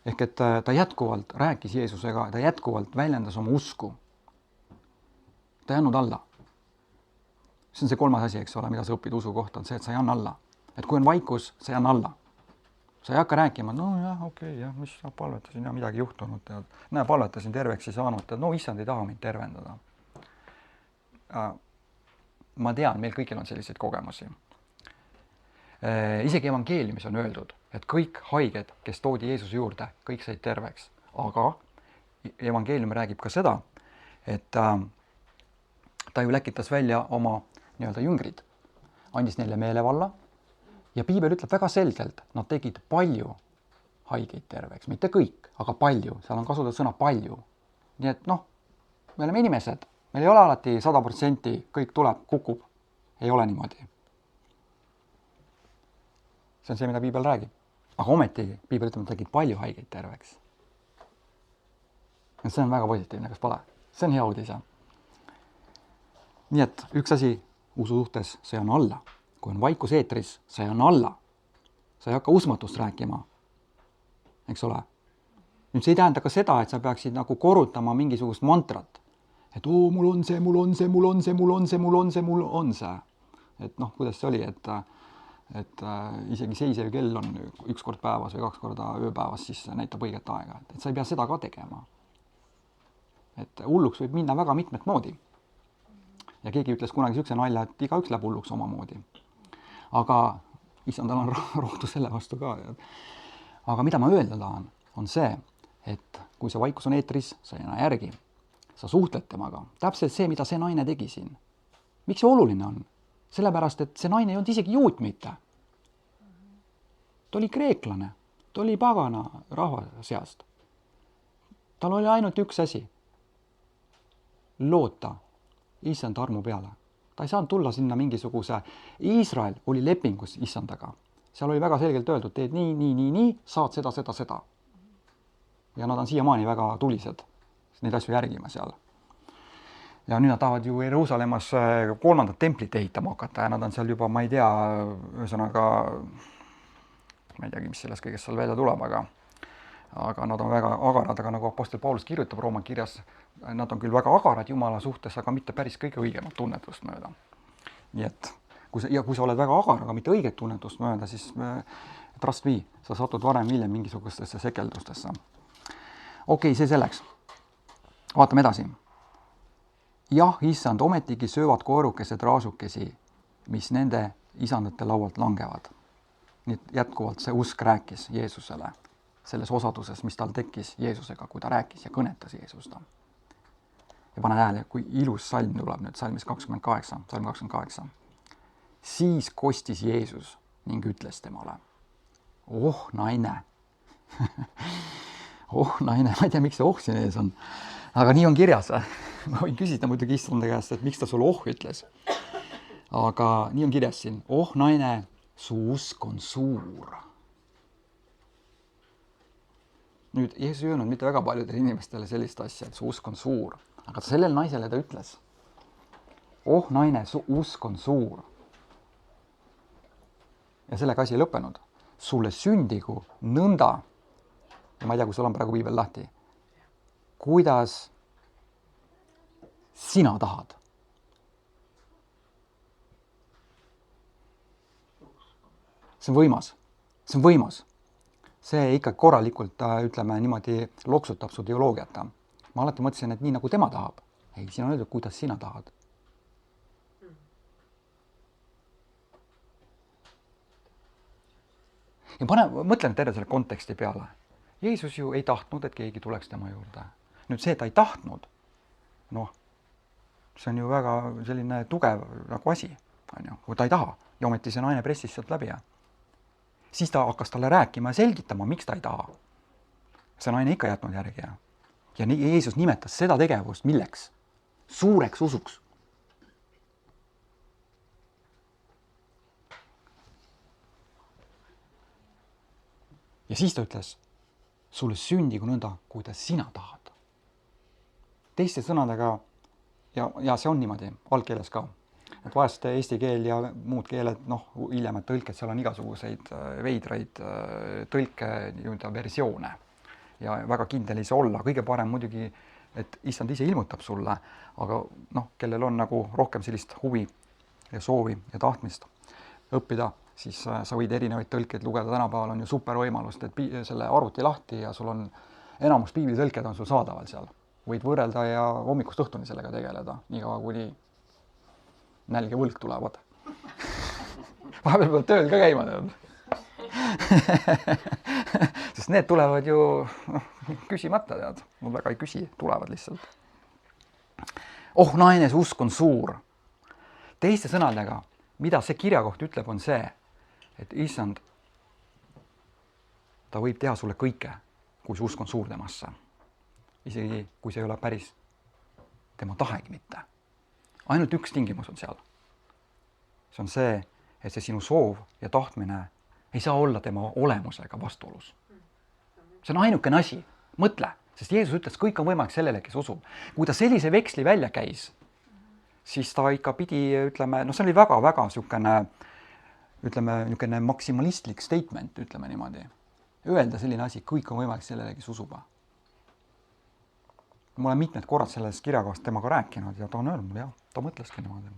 Ehk et ta jätkuvalt rääkis Jeesusega, ta jätkuvalt väljendas oma usku. Ta ei andnud alla. See on see kolmas asi, eks ole, mida sa õpid usu kohta, on see, et sa ei anna alla. Et kui on vaikus, sa ei anna alla. Sa ei hakka rääkima, okei, mis sa palvetasin ja midagi juhtunud. Näe, palvetasin terveks ei saanud, issand ei taha mind tervendada. Ma tean, meil kõigil on selliseid kogemusi. Isegi evangeeliumis on öeldud, et kõik haiged, kes toodi Jeesuse juurde, kõik said terveks. Aga evangeelium räägib ka seda, et ta ju läkitas välja oma nii-öelda jüngrid, andis neile meelevalla ja piibel ütleb väga selgelt, nad tegid palju haigeid terveks, mitte kõik, aga palju, seal on kasutatud sõna palju. Nii et me oleme inimesed, meil ei ole alati 100%, kõik tuleb, kukub, ei ole niimoodi. See on see, mida piibel räägib. Aga ometigi piibel ütleb, et tegid palju haigeid terveks. Ja see on väga positiivne, kas pole? See on hea uudis. Nii et üks asi usu suhtes, see on alla. Kui on vaikus eetris, see on alla. Sa ei hakka usmatust rääkima. Eks ole? Nüüd see ei tähenda ka seda, et sa peaksid nagu korrutama mingisugust mantrat. Et mul on see, mul on see, mul on see, mul on see, mul on see, mul on see. Et kuidas see oli, et isegi seisev kell on üks kord päevas või 2 korda ööpäevas, siis näitab õiget aega. Et sa ei pea seda ka tegema. Et hulluks võib minna väga mitmet moodi. Ja keegi ütles kunagi sükse nalja, et igaüks läheb hulluks omamoodi. Aga issandal on rohtu selle vastu ka. Aga mida ma öelda tahan, on see, et kui see vaikus on eetris, sa ei näe järgi. Sa suhtled temaga. Täpselt see, mida see naine tegi siin. Miks see oluline on? Sellepärast, et see naine ei olnud isegi juut mitte. Ta oli kreeklane. Ta oli pagana rahva seast. Tal oli ainult üks asi. Loota issand armu peale. Ta ei saanud tulla sinna mingisuguse. Iisrael oli lepingus issandaga. Seal oli väga selgelt öeldud, teed nii, saad seda. Ja nad on siiamaani väga tulised neid asju järgima seal. Ja nüüd nad tahavad ju Jeruusalemmas 3. templit ehitama hakata ja nad on seal juba, ma ei tea, ühesõnaga, ma ei teagi, mis sellest kõigest seal välja tuleb, aga nad on väga agarad, aga nagu apostel Paulus kirjutab Rooma kirjas, nad on küll väga agarad Jumala suhtes, aga mitte päris kõige õigemat tunnetust mööda. Nii et kui sa oled väga agar, aga mitte õiget tunnetust mööda, siis trust me, sa satud varem hiljem mingisugustesse sekeldustesse. Okei, see selleks. Vaatame edasi. Jah, issand, ometigi söövad koerukesed raasukesi, mis nende isandate laualt langevad. Nii jätkuvalt see usk rääkis Jeesusele selles osaduses, mis tal tekkis Jeesusega, kui ta rääkis ja kõnetas Jeesust. Ja pane tähele, kui ilus salm tuleb nüüd, salmis 28. Siis kostis Jeesus ning ütles temale, oh naine, ma ei tea, miks see siin ees on, aga nii on kirjas. Ma võin küsida muidugi issanda käest, et miks ta sulle ütles. Aga nii on kirjas siin, oh naine, su usk on suur. Nüüd, Jeesus ei öelnud mitte väga paljudele inimestele sellist asja, et su usk on suur. Aga sellele naisele ta ütles, oh naine, su usk on suur. Ja sellega asi ei lõppenud. Sulle sündigu nõnda, ja ma ei tea, kui sul on praegu piibel lahti, kuidas sina tahad. See on võimas. See ikka korralikult, ütleme niimoodi, loksutab su teoloogiat. Ma alati mõtlesin, et nii nagu tema tahab. Ei, siin on öeldud, kuidas sina tahad. Ja mõtlen terve selle konteksti peale. Jeesus ju ei tahtnud, et keegi tuleks tema juurde. nüüd see, et ta ei tahtnud, noh, see on ju väga selline tugev nagu asi, on ju, kui ta ei taha ja ometi see naine pressis sealt läbi ja siis ta hakkas talle rääkima ja selgitama, miks ta ei taha. See naine ikka jätnud järgi ja Jeesus nimetas seda tegevust milleks? Suureks usuks. Ja siis ta ütles, sulle sündigu nõnda, kuidas sina tahad. Teiste sõnadega, ja see on niimoodi, algkeeles ka, et vahest eesti keel ja muud keeled, noh, hiljemad tõlked, seal on igasuguseid veidraid tõlke nii-öelda versioone. Ja väga kindel ei saa olla, kõige parem muidugi, et issand ise ilmutab sulle, aga noh, kellel on nagu rohkem sellist huvi ja soovi ja tahtmist õppida, siis sa võid erinevaid tõlkeid lugeda, tänapäeval on ju super võimalust, et selle arvuti lahti ja sul on enamus piiblitõlked on sul saadaval seal. Võid võrrelda ja hommikust õhtuni sellega tegeleda, niikaua kuni nälg ja võlg tulevad. Vahepeal peab tööl ka käima, tead. Sest need tulevad ju küsimata, tead. Mul väga ei küsi, tulevad lihtsalt. Oh, naine, see usk on suur. Teiste sõnadega, mida see kirjakoht ütleb, on see, et issand, ta võib teha sulle kõike, kui see usk on suur temasse. Isegi kui see ei ole päris tema tahegi mitte. Ainult üks tingimus on seal. See on see, et see sinu soov ja tahtmine ei saa olla tema olemusega vastuolus. See on ainukene asi. Mõtle, sest Jeesus ütles, kõik on võimalik sellele, kes usub. Kui ta sellise veksli välja käis, siis ta ikka pidi, ütleme, no see oli väga-väga niisugune maksimalistlik statement, ütleme niimoodi. Öelda selline asi, kõik on võimalik sellele, kes usub. Ma olen mitmed korrad selles kirjakohast temaga rääkinud ja ta on öelnud mulle, jah, ta mõtleski niimoodi.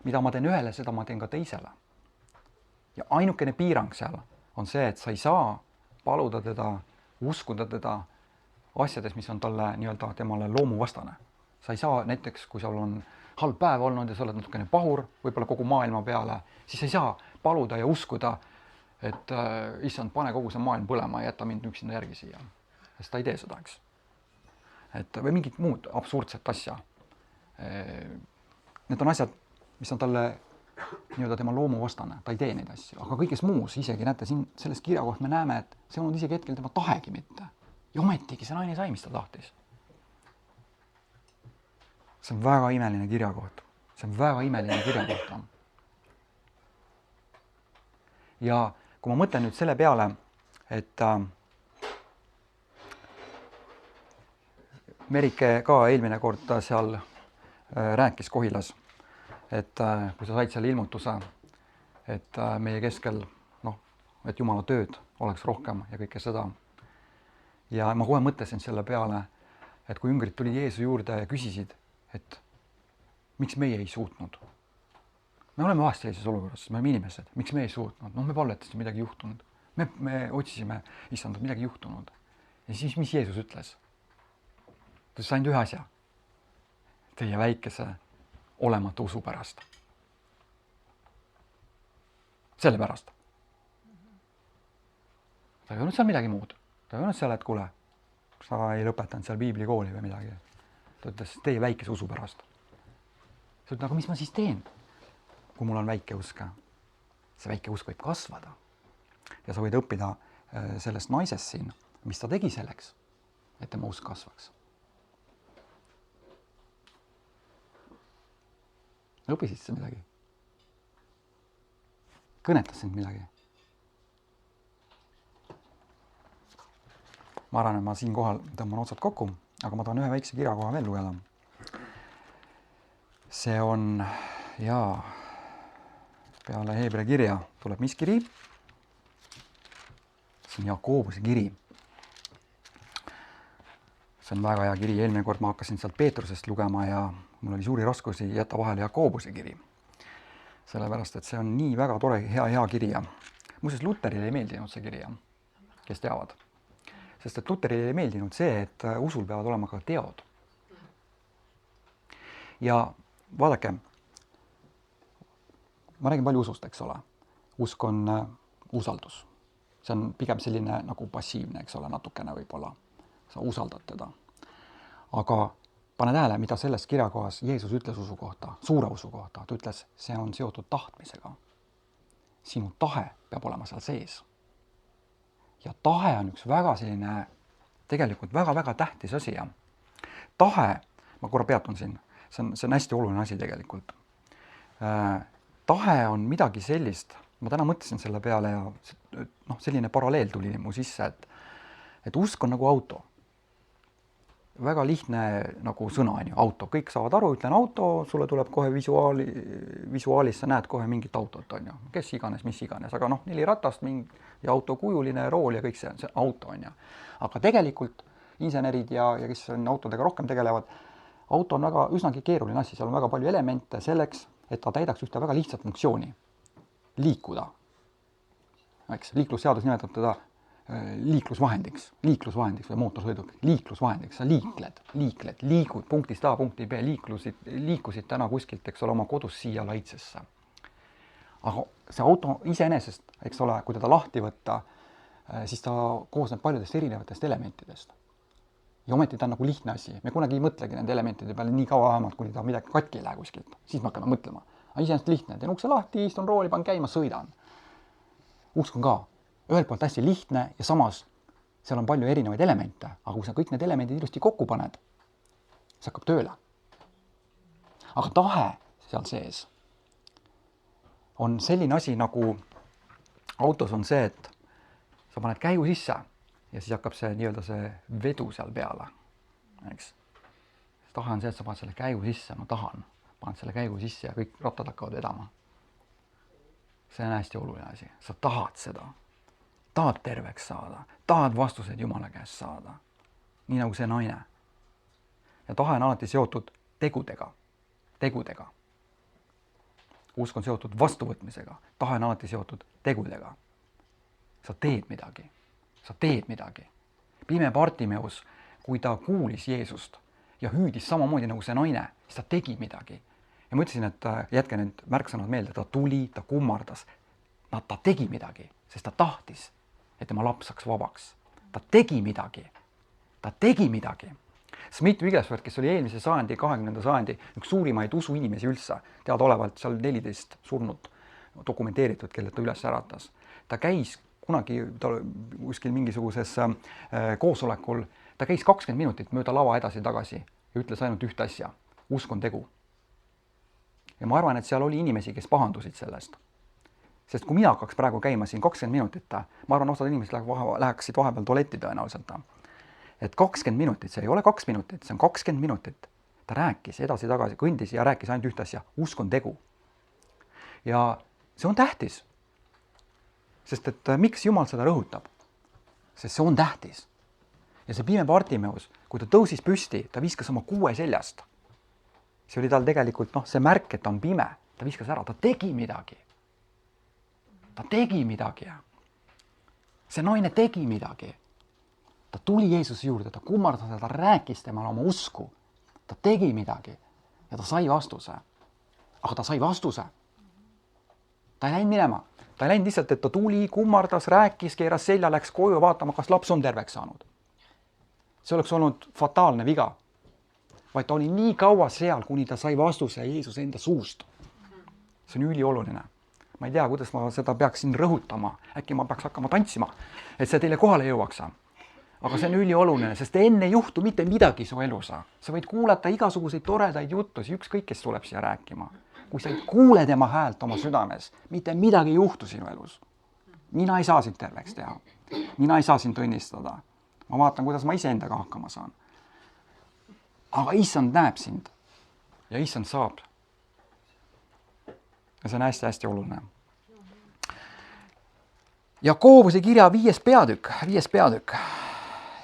Mida ma teen ühele, seda ma teen ka teisele. Ja ainukene piirang seal on see, et sa ei saa paluda teda, uskuda teda asjades, mis on talle nii-öelda temale loomuvastane. Sa ei saa näiteks, kui sul on halb päev olnud ja sa oled natukene pahur, võib-olla kogu maailma peale, siis ei saa paluda ja uskuda, et issand, pane kogu see maailm põlema ja jäta mind üksinda järgi siia. Sest ta ei tee seda, eks. Või mingit muud absurdset asja. Need on asjad, mis on talle nii-öelda tema loomuvastane, ta ei tee neid asju. Aga kõiges muus isegi, näete, siin selles kirjakoht me näeme, et see on isegi hetkel tema tahegi mitte. Ja ometigi see naine sai, mis ta tahtis. See on väga imeline kirjakoht. See on väga imeline kirjakoht. Ja kui ma mõtlen nüüd selle peale, et Merike ka eelmine kord seal rääkis Kohilas, et kui sa said selle ilmutuse, et meie keskel, noh, et Jumala tööd oleks rohkem ja kõike seda. Ja ma kohe mõtlesin selle peale, et kui jüngrid tulid Jeesuse juurde ja küsisid, et miks meie ei suutnud. Me oleme vahest sellises olukorras, me oleme inimesed, miks me ei suutnud. No me palvetasime midagi juhtunud. Me otsisime, issand, midagi juhtunud. Ja siis mis Jeesus ütles? Ta ütles ainult ühe asja. Teie väikese olematu usu pärast. Selle pärast. Ta ei öelnud seal midagi muud. Ta ei öelnud seal, et kuule, sa ei lõpetanud seal piiblikooli või midagi. Ta ütles teie väikese usu pärast. Ta ütles, aga mis ma siis teen, kui mul on väike usk? See väike usk võib kasvada. Ja sa võid õppida sellest naisest siin, mis ta tegi selleks, et tema usk kasvaks. Õpisid sa midagi? Kõnetas sind midagi? Ma arvan, et ma siin kohal tõmban otsad kokku, aga ma tahan ühe väikse kirjakoha veel lugeda. See on, peale Heebrea kirja tuleb mis kiri? See on Jakobuse kiri. See on väga hea kiri. Eelmine kord ma hakkasin sealt Peetrusest lugema ja mul oli suuri raskusi jätta vahele Jakobuse kiri. Sellepärast, et see on nii väga tore, hea kiri. Muuseas, Luterile ei meeldinud see kiri, kes teavad. Sest et Luterile ei meeldinud see, et usul peavad olema ka teod. Ja vaadake, ma räägin palju usust, eks ole. Usk on usaldus. See on pigem selline nagu passiivne, eks ole, natukene võib-olla. Sa usaldad teda. aga pane tähele, mida selles kirjakohas Jeesus ütles usu kohta, suure usu kohta. Ta ütles, see on seotud tahtmisega. Sinu tahe peab olema seal sees. Ja tahe on üks väga selline, tegelikult väga-väga tähtis asi. Ja tahe, ma korra peatun siin, see on hästi oluline asi tegelikult. Tahe on midagi sellist, ma täna mõtlesin selle peale ja selline paralleel tuli mu sisse, et usk on nagu auto. Väga lihtne nagu sõna on ju, auto. Kõik saavad aru, ütlen auto, sulle tuleb kohe visuaalis, sa näed kohe mingit autot, on ju. Kes iganes, mis iganes, aga 4 ratast ja autokujuline rool ja kõik see auto on ju. Aga tegelikult insenerid ja kes on autodega rohkem tegelevad, auto on väga üsnagi keeruline asi, seal on väga palju elemente selleks, et ta täidaks ühte väga lihtsat funktsiooni. Liikuda. Eks, liiklusseadus nimetab teda liiklusvahendiks või mootorsõiduk, liiklusvahendiks, sa liikud punktist A punkti B, liikusid täna kuskilt, eks ole, oma kodus siia Laitsesse. Aga see auto iseenesest, eks ole, kui teda lahti võtta, siis ta koosneb paljudest erinevatest elementidest. Ja ometi ta on nagu lihtne asi. Me kunagi ei mõtlegi nende elementide peale nii kaua vähemalt, kuni ta midagi katki ei lähe kuskilt. Siis me hakkame mõtlema. Aga iseenesest lihtne, teen ukse lahti, istun rooli, panen käima, sõidan. Usk on ka ühelt poolt hästi lihtne ja samas seal on palju erinevaid elemente, aga kui sa kõik need elemendid ilusti kokku paned, see hakkab tööle. Aga tahe seal sees on selline asi nagu autos on see, et sa paned käigu sisse ja siis hakkab see nii-öelda see vedu seal peale. Eks? Tahe on see, et sa paned selle käigu sisse, ma tahan, paned selle käigu sisse ja kõik rattad hakkavad vedama. See on hästi oluline asi. Sa tahad seda. Tahad terveks saada. Tahad vastused Jumala käest saada. Nii nagu see naine. Ja tahe on alati seotud tegudega. Usk on seotud vastuvõtmisega. Tahe on alati seotud tegudega. Sa teed midagi. Pime Bartimeus, kui ta kuulis Jeesust ja hüüdis samamoodi nagu see naine, siis ta tegi midagi. Ja ma ütlesin, et jätke need märksõnad meelde, ta tuli, ta kummardas. Ta tegi midagi, sest ta tahtis, et tema laps saaks vabaks. Ta tegi midagi. Smith Wigglesworth, kes oli eelmise sajandi, 20. sajandi üks suurimaid usuinimesi üldse, teadaolevalt seal 14 surnut dokumenteeritud, kelle ta üles äratas. Ta käis kunagi kuskil mingisuguses koosolekul, ta käis 20 minutit mööda lava edasi-tagasi ja ütles ainult ühte asja. Usk on tegu. Ja ma arvan, et seal oli inimesi, kes pahandusid sellest. Sest kui mina hakkaks praegu käima siin 20 minutit, ma arvan, osad inimesed läheksid vahepeal tualetti tõenäoliselt. Et 20 minutit, see ei ole 2 minutit, see on 20 minutit. Ta rääkis edasi-tagasi, kõndis ja rääkis ainult ühte asja. Usk on tegu. Ja see on tähtis. Sest et miks Jumal seda rõhutab? Sest see on tähtis. Ja see pime Bartimeus, kui ta tõusis püsti, ta viskas oma kuue seljast. See oli tal tegelikult see märk, et ta on pime. Ta viskas ära, ta tegi midagi. See naine tegi midagi. Ta tuli Jeesuse juurde, ta kummardas ja ta rääkis temale oma usku. Ta tegi midagi ja ta sai vastuse. Aga ta sai vastuse. Ta ei läinud minema. Ta ei läinud lihtsalt, et ta tuli, kummardas, rääkis, keeras selja, läks koju vaatama, kas laps on terveks saanud. See oleks olnud fataalne viga. Vaid ta oli nii kaua seal, kuni ta sai vastuse Jeesuse enda suust. See on ülioluline. Ma ei tea, kuidas ma seda peaksin rõhutama. Äkki ma peaks hakkama tantsima, et see teile kohale jõuaks. Aga see on ülioluline, sest enne ei juhtu mitte midagi su elus. Sa võid kuulata igasuguseid toredaid juttusi, ükskõik kes tuleb siia rääkima. Kui sa ei kuule tema häält oma südames, mitte midagi ei juhtu sinu elus. Mina ei saa sind terveks teha. Mina ei saa sind õnnistada. Ma vaatan, kuidas ma iseendaga hakkama saan. Aga issand näeb sind ja issand saab. Ja see on hästi-hästi oluline. Jakobuse kirja 5. peatükk.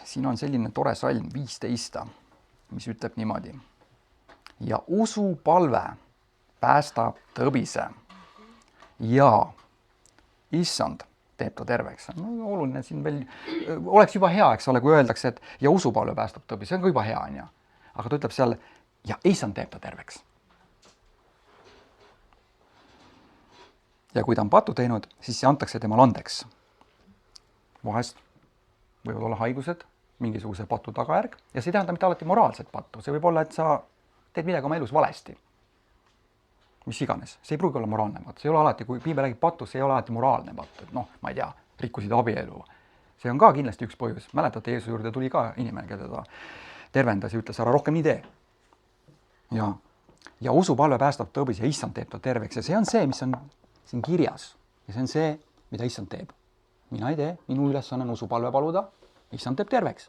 Siin on selline tore salm 15, mis ütleb niimoodi. Ja usupalve päästab tõbise ja issand teeb ta terveks. No, oluline siin veel, oleks juba hea, eks ole, kui öeldakse, et ja usupalve päästab tõbise, see on ka juba hea, on ja. Aga ta ütleb seal, ja issand teeb ta terveks. Ja kui ta on patu teinud, siis see antakse temal andeks. Vahest võivad olla haigused, mingisuguse patu tagajärg ja see ei tähenda mitte alati moraalset pattu, see võib olla, et sa teed midagi oma elus valesti. Mis iganes, see ei pruugi olla moraalne patt, see ei ole alati, kui piibel räägib patust, see ei ole alati moraalne patt, et noh, ma ei tea, rikkusid abielu. See on ka kindlasti üks põhjus, mäletate, Jeesuse juurde tuli ka inimene, keda ta tervendas ja ütles, ära rohkem nii tee. Ja usupalve päästab tõbis ja issand teeb ta terveks ja see on see, mis on siin kirjas ja see on see, mida issand teeb. Mina ei tee, minu ülesanne on usupalve paluda, issand teeb terveks.